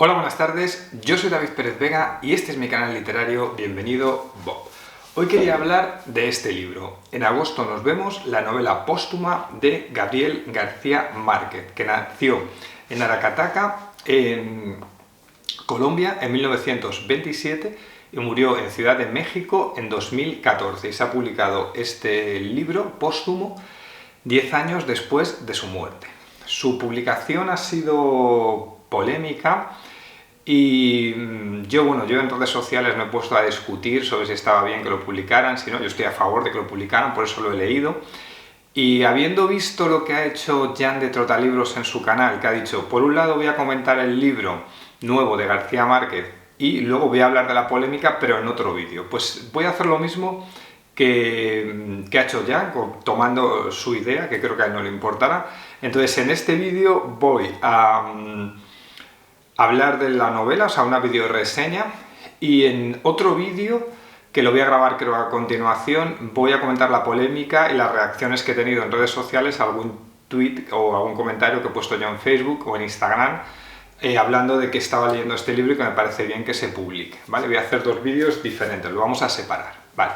Hola, buenas tardes, yo soy David Pérez Vega y este es mi canal literario Bienvenido Bob. Hoy quería hablar de este libro. En agosto nos vemos, la novela póstuma de Gabriel García Márquez, que nació en Aracataca, en Colombia, en 1927 y murió en Ciudad de México en 2014. Y se ha publicado este libro póstumo 10 años después de su muerte. Su publicación ha sido polémica y yo en redes sociales me he puesto a discutir sobre si estaba bien que lo publicaran, si no, yo estoy a favor de que lo publicaran, por eso lo he leído. Y habiendo visto lo que ha hecho Jan de Trotalibros en su canal, que ha dicho, por un lado voy a comentar el libro nuevo de García Márquez y luego voy a hablar de la polémica, pero en otro vídeo. Pues voy a hacer lo mismo que ha hecho Jan, tomando su idea, que creo que a él no le importará. Entonces, en este vídeo voy a hablar de la novela, o sea, una video reseña, y en otro vídeo, que lo voy a grabar creo a continuación, voy a comentar la polémica y las reacciones que he tenido en redes sociales a algún tweet o algún comentario que he puesto yo en Facebook o en Instagram, hablando de que estaba leyendo este libro y que me parece bien que se publique, ¿vale? Voy a hacer dos vídeos diferentes, lo vamos a separar, ¿vale?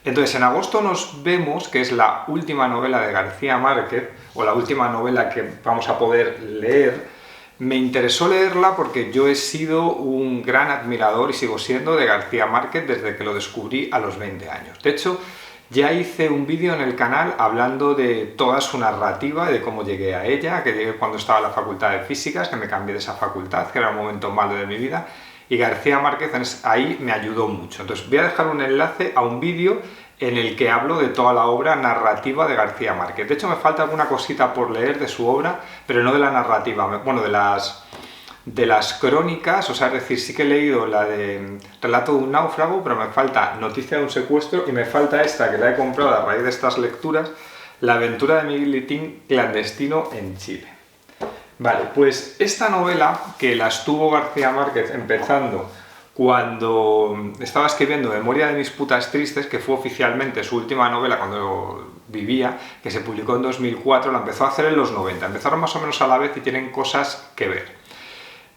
Entonces, en agosto nos vemos, que es la última novela de García Márquez, o la última novela que vamos a poder leer. Me interesó leerla porque yo he sido un gran admirador y sigo siendo de García Márquez desde que lo descubrí a los 20 años. De hecho, ya hice un vídeo en el canal hablando de toda su narrativa, de cómo llegué a ella, que llegué cuando estaba en la Facultad de Físicas, que me cambié de esa facultad, que era un momento malo de mi vida, y García Márquez ahí me ayudó mucho. Entonces voy a dejar un enlace a un vídeo en el que hablo de toda la obra narrativa de García Márquez. De hecho, me falta alguna cosita por leer de su obra, pero no de la narrativa, bueno, de las crónicas, o sea, es decir, sí que he leído la de Relato de un náufrago, pero me falta Noticia de un secuestro y me falta esta, que la he comprado a raíz de estas lecturas, La aventura de Miguelitín clandestino en Chile. Vale, pues esta novela, que la estuvo García Márquez empezando cuando estaba escribiendo Memoria de mis putas tristes, que fue oficialmente su última novela cuando vivía, que se publicó en 2004, la empezó a hacer en los 90. Empezaron más o menos a la vez y tienen cosas que ver.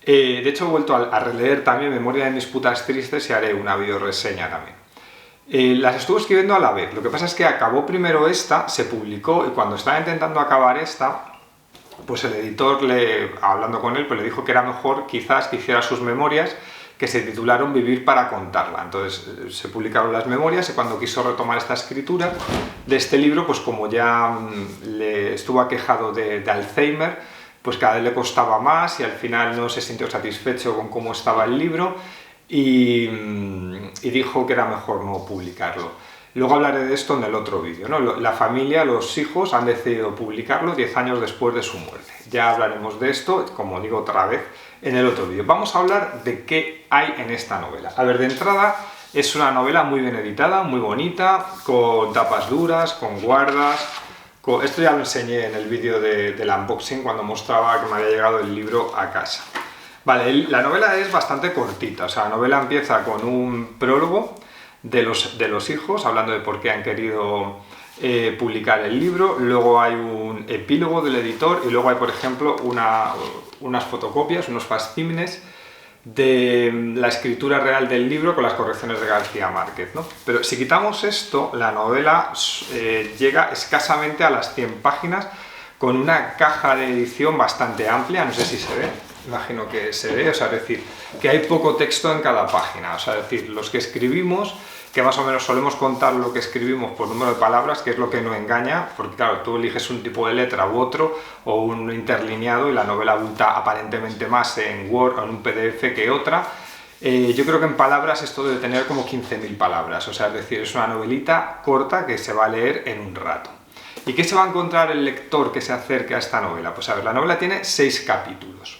De hecho, he vuelto a releer también Memoria de mis putas tristes y haré una videoreseña también. Las estuvo escribiendo a la vez. Lo que pasa es que acabó primero esta, se publicó, y cuando estaba intentando acabar esta, pues el editor, hablando con él, pues le dijo que era mejor quizás que hiciera sus memorias, que se titularon Vivir para contarla. Entonces se publicaron las memorias y cuando quiso retomar esta escritura de este libro, pues como ya le estuvo aquejado de Alzheimer, pues cada vez le costaba más y al final no se sintió satisfecho con cómo estaba el libro y dijo que era mejor no publicarlo. Luego hablaré de esto en el otro vídeo, ¿no? La familia, los hijos han decidido publicarlo 10 años después de su muerte. Ya hablaremos de esto, como digo otra vez, en el otro vídeo. Vamos a hablar de qué hay en esta novela. A ver, de entrada es una novela muy bien editada, muy bonita, con tapas duras, con guardas. Esto ya lo enseñé en el vídeo del unboxing cuando mostraba que me había llegado el libro a casa. Vale, la novela es bastante cortita, o sea, la novela empieza con un prólogo de los hijos, hablando de por qué han querido publicar el libro, luego hay un epílogo del editor y luego hay, por ejemplo, unas fotocopias, unos facsímiles de la escritura real del libro con las correcciones de García Márquez, ¿no? Pero si quitamos esto, la novela llega escasamente a las 100 páginas con una caja de edición bastante amplia, no sé si se ve, imagino que se ve, o sea, es decir, que hay poco texto en cada página, o sea, es decir, los que escribimos, que más o menos solemos contar lo que escribimos por número de palabras, que es lo que no engaña, porque claro, tú eliges un tipo de letra u otro, o un interlineado, y la novela abulta aparentemente más en Word o en un PDF que otra. Yo creo que en palabras esto debe tener como 15.000 palabras, o sea, es decir, es una novelita corta que se va a leer en un rato. ¿Y qué se va a encontrar el lector que se acerque a esta novela? Pues a ver, la novela tiene 6 capítulos.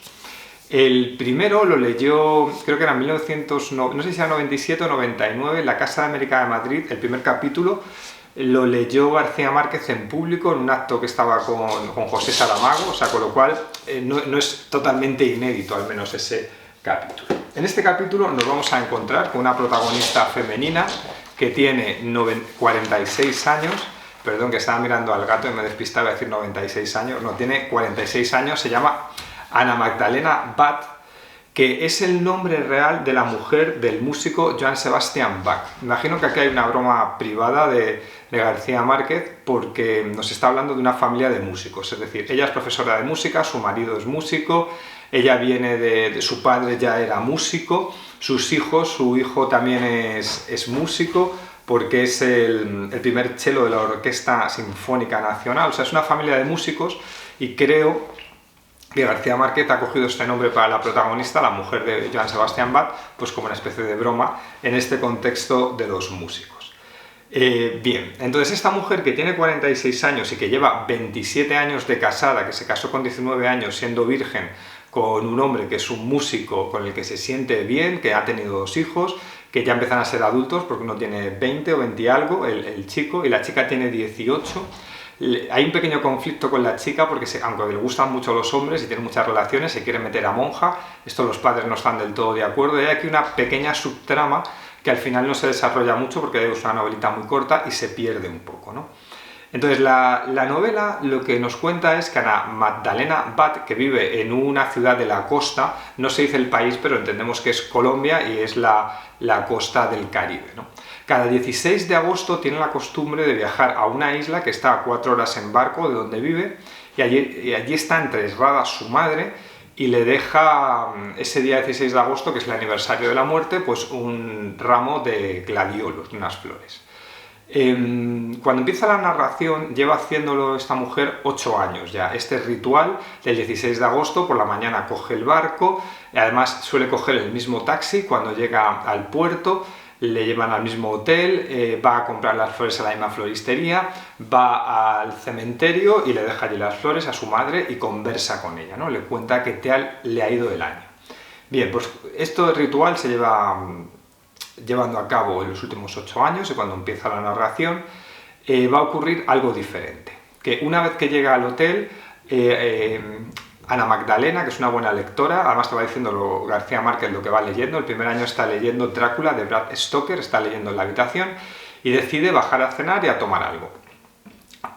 El primero lo leyó, creo que era en 1997 no sé si era 97 o 99, en la Casa de América de Madrid. El primer capítulo lo leyó García Márquez en público en un acto que estaba con José Saramago, o sea, con lo cual no es totalmente inédito, al menos ese capítulo. En este capítulo nos vamos a encontrar con una protagonista femenina que tiene 46 años, perdón que estaba mirando al gato y me despistaba a decir 96 años, no, tiene 46 años, se llama Ana Magdalena Bat, que es el nombre real de la mujer del músico Johann Sebastian Bach. Imagino que aquí hay una broma privada de García Márquez porque nos está hablando de una familia de músicos, es decir, ella es profesora de música, su marido es músico, ella viene de su padre ya era músico, sus hijos, su hijo también es músico porque es el primer cello de la Orquesta Sinfónica Nacional, o sea, es una familia de músicos y creo que García Márquez ha cogido este nombre para la protagonista, la mujer de Johann Sebastian Bach, pues como una especie de broma en este contexto de los músicos. Bien, entonces esta mujer que tiene 46 años y que lleva 27 años de casada, que se casó con 19 años siendo virgen, con un hombre que es un músico con el que se siente bien, que ha tenido 2 hijos, que ya empiezan a ser adultos porque uno tiene 20 o 20 y algo, el chico, y la chica tiene 18. Hay un pequeño conflicto con la chica porque aunque le gustan mucho los hombres y tiene muchas relaciones, se quiere meter a monja, esto los padres no están del todo de acuerdo, y hay aquí una pequeña subtrama que al final no se desarrolla mucho porque es una novelita muy corta y se pierde un poco, ¿no? Entonces la novela lo que nos cuenta es que Ana Magdalena Bach, que vive en una ciudad de la costa, no se dice el país, pero entendemos que es Colombia y es la costa del Caribe, ¿no? Cada 16 de agosto tiene la costumbre de viajar a una isla que está a 4 horas en barco de donde vive y allí está entresrada su madre y le deja ese día 16 de agosto, que es el aniversario de la muerte, pues un ramo de gladiolos, unas flores. Cuando empieza la narración, lleva haciéndolo esta mujer 8 años ya. Este ritual del 16 de agosto, por la mañana coge el barco, y además suele coger el mismo taxi cuando llega al puerto, le llevan al mismo hotel, va a comprar las flores a la misma floristería, va al cementerio y le deja allí las flores a su madre y conversa con ella, ¿no? Le cuenta que tal le ha ido el año. Bien, pues este ritual se lleva llevando a cabo en los últimos 8 años y cuando empieza la narración va a ocurrir algo diferente. Que una vez que llega al hotel, Ana Magdalena, que es una buena lectora, además te va diciendo García Márquez lo que va leyendo, el primer año está leyendo Drácula de Bram Stoker, está leyendo en la habitación y decide bajar a cenar y a tomar algo.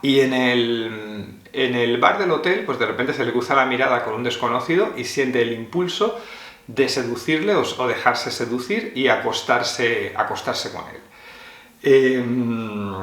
Y en el bar del hotel, pues de repente se le cruza la mirada con un desconocido y siente el impulso de seducirle o dejarse seducir y acostarse con él.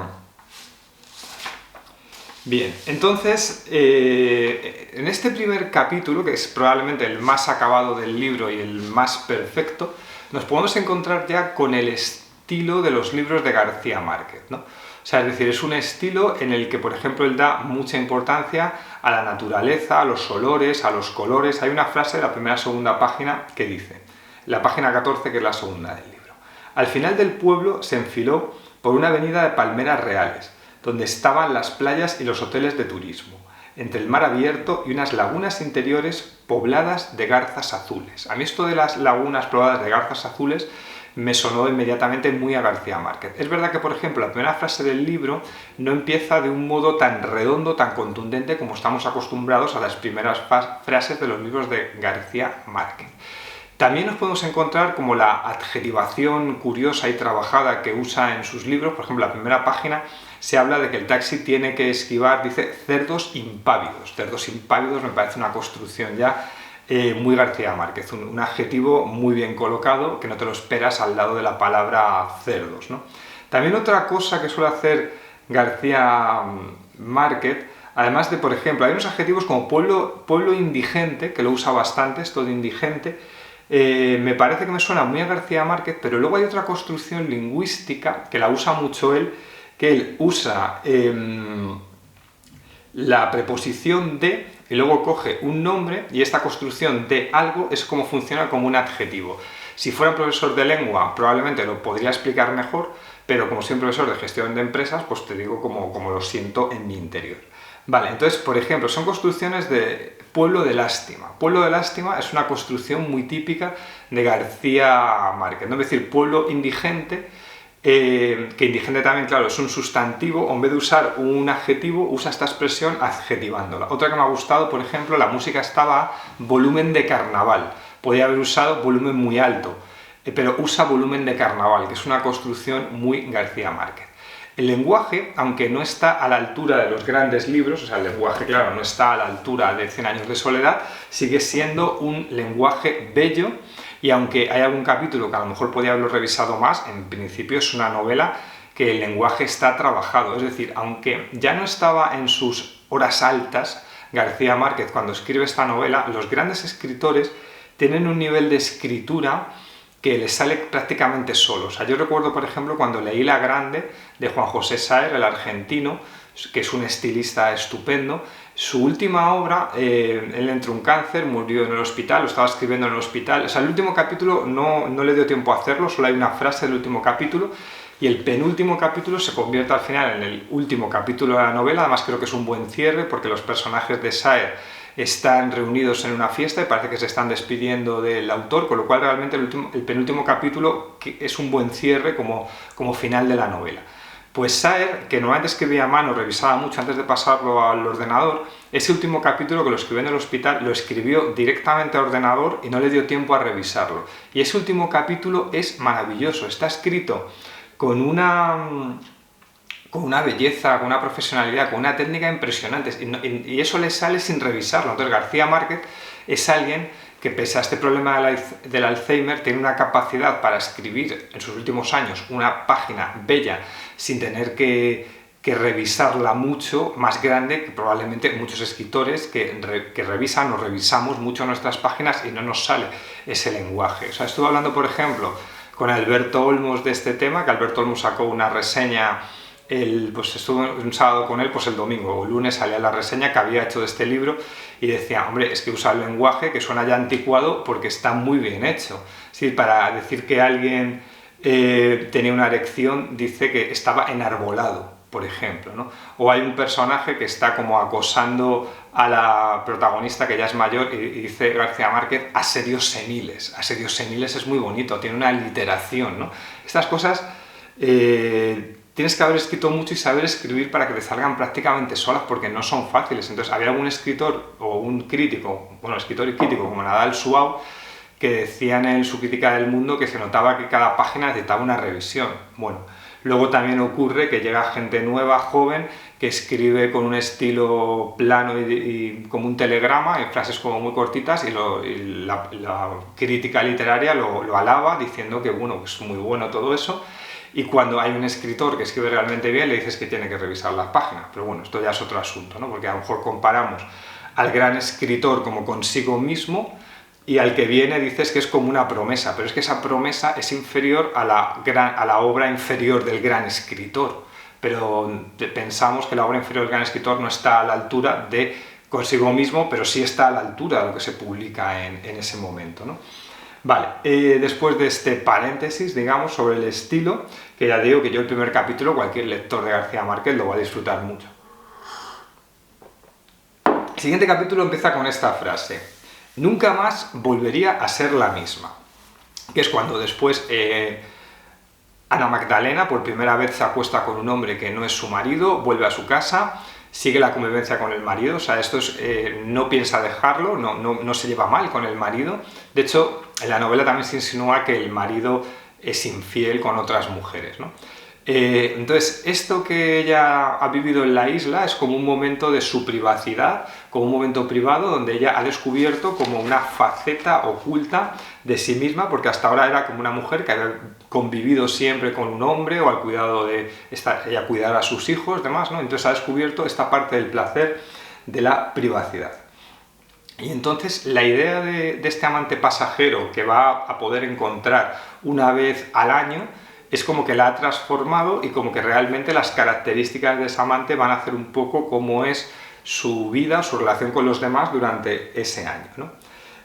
Bien, entonces, en este primer capítulo, que es probablemente el más acabado del libro y el más perfecto, nos podemos encontrar ya con el estilo de los libros de García Márquez, ¿no? O sea, es decir, es un estilo en el que, por ejemplo, él da mucha importancia a la naturaleza, a los olores, a los colores. Hay una frase de la primera o segunda página que dice, la página 14, que es la segunda del libro: al final del pueblo se enfiló por una avenida de palmeras reales, donde estaban las playas y los hoteles de turismo, entre el mar abierto y unas lagunas interiores pobladas de garzas azules. A mí esto de las lagunas pobladas de garzas azules me sonó inmediatamente muy a García Márquez. Es verdad que, por ejemplo, la primera frase del libro no empieza de un modo tan redondo, tan contundente como estamos acostumbrados a las primeras frases de los libros de García Márquez. También nos podemos encontrar como la adjetivación curiosa y trabajada que usa en sus libros. Por ejemplo, la primera página se habla de que el taxi tiene que esquivar, dice, cerdos impávidos. Cerdos impávidos me parece una construcción ya muy García Márquez, un adjetivo muy bien colocado que no te lo esperas al lado de la palabra cerdos, ¿no? También otra cosa que suele hacer García Márquez, además de, por ejemplo, hay unos adjetivos como pueblo indigente, que lo usa bastante, esto de indigente, me parece que me suena muy a García Márquez, pero luego hay otra construcción lingüística que la usa mucho él, que él usa la preposición de y luego coge un nombre y esta construcción de algo es como funciona como un adjetivo. Si fuera un profesor de lengua probablemente lo podría explicar mejor, pero como soy un profesor de gestión de empresas, pues te digo como lo siento en mi interior. Vale, entonces, por ejemplo, son construcciones de pueblo de lástima. Pueblo de lástima es una construcción muy típica de García Márquez, ¿no? Es decir, pueblo indigente, que indigente también, claro, es un sustantivo, o en vez de usar un adjetivo, usa esta expresión adjetivándola. Otra que me ha gustado, por ejemplo, la música estaba a volumen de carnaval. Podría haber usado volumen muy alto, pero usa volumen de carnaval, que es una construcción muy García Márquez. El lenguaje, aunque no está a la altura de los grandes libros, o sea, el lenguaje, claro, no está a la altura de Cien años de soledad, sigue siendo un lenguaje bello, y aunque hay algún capítulo que a lo mejor podía haberlo revisado más, en principio es una novela que el lenguaje está trabajado. Es decir, aunque ya no estaba en sus horas altas García Márquez cuando escribe esta novela, los grandes escritores tienen un nivel de escritura que les sale prácticamente solo. O sea, yo recuerdo, por ejemplo, cuando leí La Grande, de Juan José Sáer, el argentino, que es un estilista estupendo. Su última obra, él entró un cáncer, murió en el hospital, lo estaba escribiendo en el hospital. O sea, el último capítulo no le dio tiempo a hacerlo, solo hay una frase del último capítulo, y el penúltimo capítulo se convierte al final en el último capítulo de la novela. Además creo que es un buen cierre, porque los personajes de Sáer están reunidos en una fiesta y parece que se están despidiendo del autor, con lo cual realmente el penúltimo capítulo es un buen cierre como final de la novela. Pues Sáer, que normalmente escribía a mano, revisaba mucho antes de pasarlo al ordenador, ese último capítulo que lo escribió en el hospital lo escribió directamente al ordenador y no le dio tiempo a revisarlo. Y ese último capítulo es maravilloso, está escrito con una belleza, con una profesionalidad, con una técnica impresionante, y eso le sale sin revisarlo. Entonces García Márquez es alguien que, pese a este problema del Alzheimer, tiene una capacidad para escribir en sus últimos años una página bella sin tener que revisarla mucho, más grande que probablemente muchos escritores que revisan o revisamos mucho nuestras páginas y no nos sale ese lenguaje. O sea, estuve hablando, por ejemplo, con Alberto Olmos de este tema, que Alberto Olmos sacó una reseña, pues estuve un sábado con él, pues el domingo o lunes salía la reseña que había hecho de este libro, y decía, hombre, es que usa el lenguaje que suena ya anticuado porque está muy bien hecho. Sí, para decir que alguien tenía una erección, dice que estaba enarbolado, por ejemplo, ¿no? O hay un personaje que está como acosando a la protagonista, que ya es mayor, y dice García Márquez, asedios seniles. Asedios seniles es muy bonito, tiene una literación, ¿no? Estas cosas tienes que haber escrito mucho y saber escribir para que te salgan prácticamente solas, porque no son fáciles. Entonces había algún escritor o un crítico, bueno, escritor y crítico como Nadal Suau, que decían en su crítica del Mundo que se notaba que cada página necesitaba una revisión. Bueno, luego también ocurre que llega gente nueva, joven, que escribe con un estilo plano y como un telegrama, en frases como muy cortitas, y la crítica literaria lo alaba, diciendo que bueno, es muy bueno todo eso. Y cuando hay un escritor que escribe realmente bien, le dices que tiene que revisar las páginas. Pero bueno, esto ya es otro asunto, ¿no? Porque a lo mejor comparamos al gran escritor como consigo mismo, y al que viene dices que es como una promesa, pero es que esa promesa es inferior a la obra inferior del gran escritor. Pero pensamos que la obra inferior del gran escritor no está a la altura de consigo mismo, pero sí está a la altura de lo que se publica en ese momento, ¿no? Vale, después de este paréntesis, digamos, sobre el estilo, que ya digo que yo el primer capítulo, cualquier lector de García Márquez lo va a disfrutar mucho. El siguiente capítulo empieza con esta frase: nunca más volvería a ser la misma. Que es cuando después Ana Magdalena por primera vez se acuesta con un hombre que no es su marido, vuelve a su casa, sigue la convivencia con el marido, o sea, esto es, no piensa dejarlo, no se lleva mal con el marido. De hecho, en la novela también se insinúa que el marido es infiel con otras mujeres, ¿no? Entonces, esto que ella ha vivido en la isla es como un momento de su privacidad, como un momento privado donde ella ha descubierto como una faceta oculta de sí misma, porque hasta ahora era como una mujer que había convivido siempre con un hombre o al cuidado de ella cuidar a sus hijos, demás, ¿no? Entonces ha descubierto esta parte del placer de la privacidad. Y entonces la idea de este amante pasajero que va a poder encontrar una vez al año es como que la ha transformado, y como que realmente las características de ese amante van a hacer un poco cómo es su vida, su relación con los demás durante ese año, ¿no?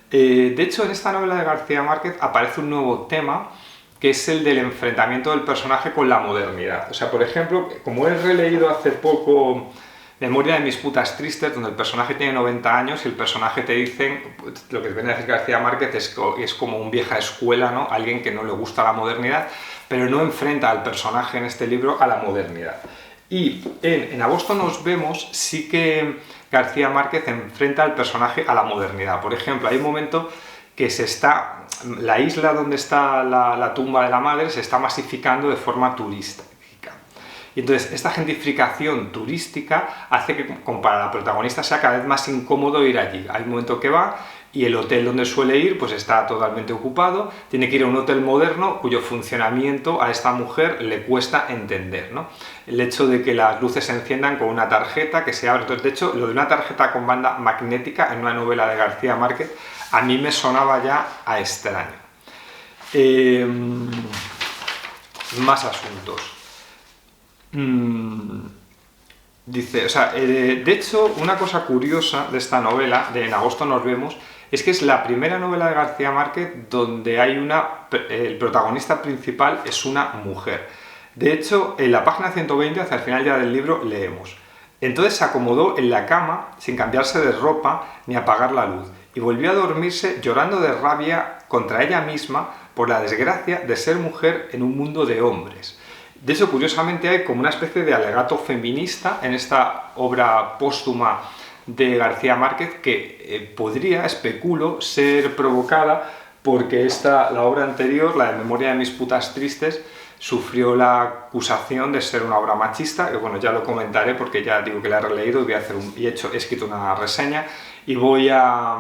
De hecho, en esta novela de García Márquez aparece un nuevo tema, que es el del enfrentamiento del personaje con la modernidad. O sea, por ejemplo, como he releído hace poco Memoria de mis putas tristes, donde el personaje tiene 90 años y el personaje te dicen, lo que viene a decir García Márquez es como un vieja escuela, ¿no? Alguien que no le gusta la modernidad, pero no enfrenta al personaje en este libro a la modernidad. Y en Agosto nos vemos, sí que García Márquez enfrenta al personaje a la modernidad. Por ejemplo, hay un momento que la isla donde está la tumba de la madre se está masificando de forma turística. Y entonces esta gentrificación turística hace que para la protagonista sea cada vez más incómodo ir allí. Hay un momento que va y el hotel donde suele ir pues está totalmente ocupado, tiene que ir a un hotel moderno cuyo funcionamiento a esta mujer le cuesta entender, ¿no? El hecho de que las luces se enciendan con una tarjeta que se abre. Entonces, de hecho, lo de una tarjeta con banda magnética en una novela de García Márquez a mí me sonaba ya a extraño. Más asuntos. Dice, o sea, de hecho, una cosa curiosa de esta novela, de En agosto nos vemos, es que es la primera novela de García Márquez donde el protagonista principal es una mujer. De hecho, en la página 120, hacia el final ya del libro, leemos: entonces se acomodó en la cama sin cambiarse de ropa ni apagar la luz y volvió a dormirse llorando de rabia contra ella misma por la desgracia de ser mujer en un mundo de hombres. De hecho, curiosamente hay como una especie de alegato feminista en esta obra póstuma de García Márquez que podría, especulo, ser provocada porque la obra anterior, la de Memoria de mis putas tristes, sufrió la acusación de ser una obra machista, que bueno, ya lo comentaré porque ya digo que la he releído y he escrito una reseña y voy a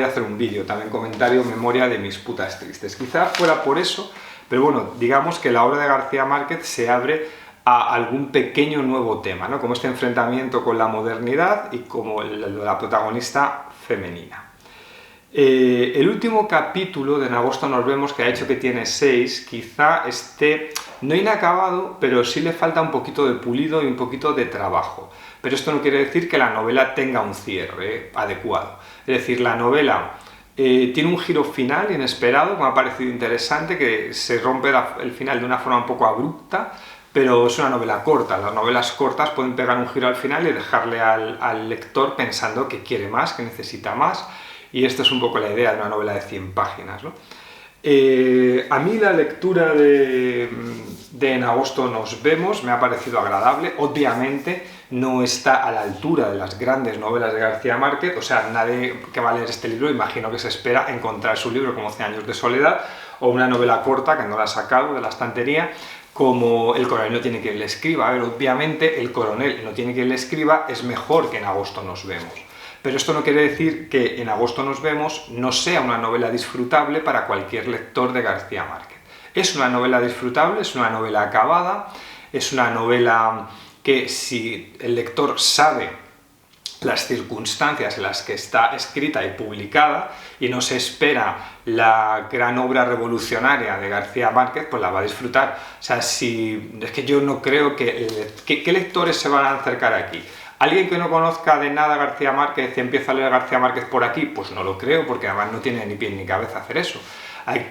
hacer un vídeo, también comentario, Memoria de mis putas tristes. Quizá fuera por eso, pero bueno, digamos que la obra de García Márquez se abre a algún pequeño nuevo tema, ¿no? Como este enfrentamiento con la modernidad y como la protagonista femenina. El último capítulo de En agosto nos vemos, que ha hecho que tiene 6, quizá esté no inacabado, pero sí le falta un poquito de pulido y un poquito de trabajo. Pero esto no quiere decir que la novela tenga un cierre adecuado. Es decir, la novela tiene un giro final inesperado que me ha parecido interesante, que se rompe el final de una forma un poco abrupta, pero es una novela corta. Las novelas cortas pueden pegar un giro al final y dejarle al lector pensando que quiere más, que necesita más, y esta es un poco la idea de una novela de 100 páginas, ¿no? A mí la lectura de En agosto nos vemos me ha parecido agradable. Obviamente no está a la altura de las grandes novelas de García Márquez, o sea, nadie que va a leer este libro imagino que se espera encontrar su libro como 100 años de soledad o una novela corta que no la ha sacado de la estantería como El coronel no tiene quien le escriba. A ver, obviamente El coronel no tiene quien le escriba es mejor que En agosto nos vemos. Pero esto no quiere decir que En agosto nos vemos no sea una novela disfrutable para cualquier lector de García Márquez. Es una novela disfrutable, es una novela acabada, es una novela que si el lector sabe las circunstancias en las que está escrita y publicada y no se espera la gran obra revolucionaria de García Márquez, pues la va a disfrutar. O sea, es que yo no creo ¿qué lectores se van a acercar aquí? ¿Alguien que no conozca de nada García Márquez y empieza a leer García Márquez por aquí? Pues no lo creo, porque además no tiene ni pie ni cabeza hacer eso.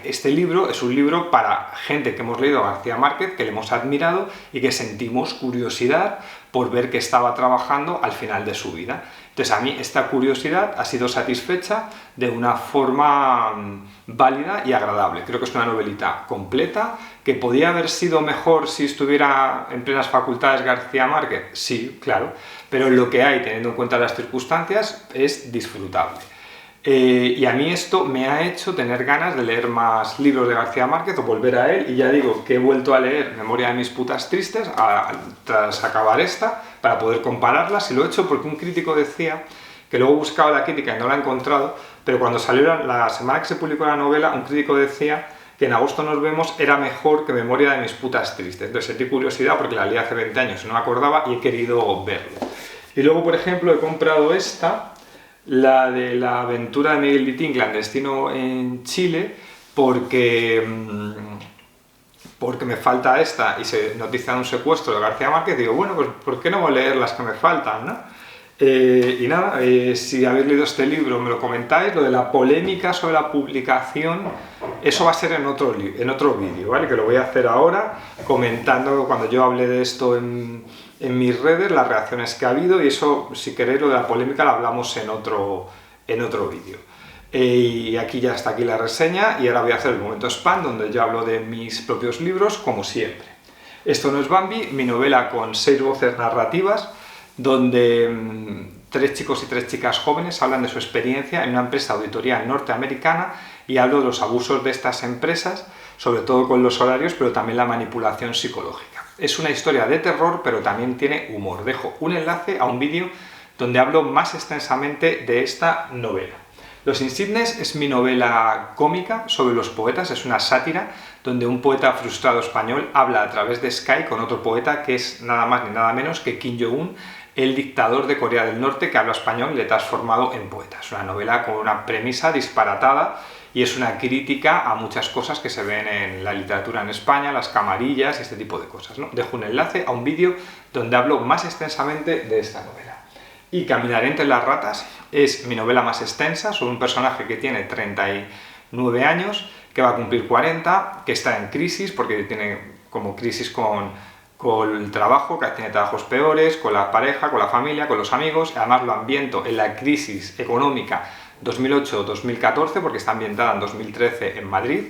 Este libro es un libro para gente que hemos leído a García Márquez, que le hemos admirado y que sentimos curiosidad por ver qué estaba trabajando al final de su vida. Entonces a mí esta curiosidad ha sido satisfecha de una forma válida y agradable. Creo que es una novelita completa, que podía haber sido mejor si estuviera en plenas facultades García Márquez. Sí, claro, pero lo que hay, teniendo en cuenta las circunstancias, es disfrutable. Y a mí esto me ha hecho tener ganas de leer más libros de García Márquez o volver a él, y ya digo que he vuelto a leer Memoria de mis putas tristes tras acabar esta, para poder compararlas, y lo he hecho porque un crítico decía, que luego he buscado la crítica y no la he encontrado, pero cuando salió la semana que se publicó la novela, un crítico decía que En agosto nos vemos era mejor que Memoria de mis putas tristes. Entonces sentí curiosidad porque la leí hace 20 años y no me acordaba y he querido verlo. Y luego, por ejemplo, he comprado esta, la de la aventura de Miguel Litín, clandestino en Chile, porque me falta esta y se noticia un secuestro de García Márquez. Digo, bueno, pues ¿por qué no voy a leer las que me faltan, ¿no? Y nada, si habéis leído este libro me lo comentáis. Lo de la polémica sobre la publicación, eso va a ser en otro vídeo, ¿vale? Que lo voy a hacer ahora, comentando cuando yo hable de esto en mis redes, las reacciones que ha habido, y eso, si queréis, lo de la polémica lo hablamos en otro vídeo. Y aquí ya está aquí la reseña, y ahora voy a hacer el momento spam, donde yo hablo de mis propios libros, como siempre. Esto no es Bambi, mi novela con 6 voces narrativas, donde 3 chicos y 3 chicas jóvenes hablan de su experiencia en una empresa auditoría norteamericana, y hablo de los abusos de estas empresas, sobre todo con los horarios, pero también la manipulación psicológica. Es una historia de terror, pero también tiene humor. Dejo un enlace a un vídeo donde hablo más extensamente de esta novela. Los Insignes es mi novela cómica sobre los poetas, es una sátira donde un poeta frustrado español habla a través de Skype con otro poeta que es nada más ni nada menos que Kim Jong-un, el dictador de Corea del Norte que habla español y le transformado en poeta. Es una novela con una premisa disparatada y es una crítica a muchas cosas que se ven en la literatura en España, las camarillas y este tipo de cosas, ¿no? Dejo un enlace a un vídeo donde hablo más extensamente de esta novela. Y Caminaré entre las ratas es mi novela más extensa sobre un personaje que tiene 39 años, que va a cumplir 40, que está en crisis porque tiene como crisis con el trabajo, que tiene trabajos peores, con la pareja, con la familia, con los amigos. Además lo ambiento en la crisis económica 2008-2014 porque está ambientada en 2013 en Madrid.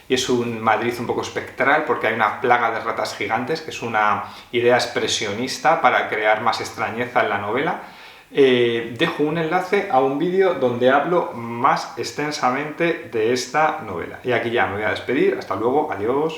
Y es un Madrid un poco espectral porque hay una plaga de ratas gigantes, que es una idea expresionista para crear más extrañeza en la novela. Dejo un enlace a un vídeo donde hablo más extensamente de esta novela. Y aquí ya me voy a despedir. Hasta luego. Adiós.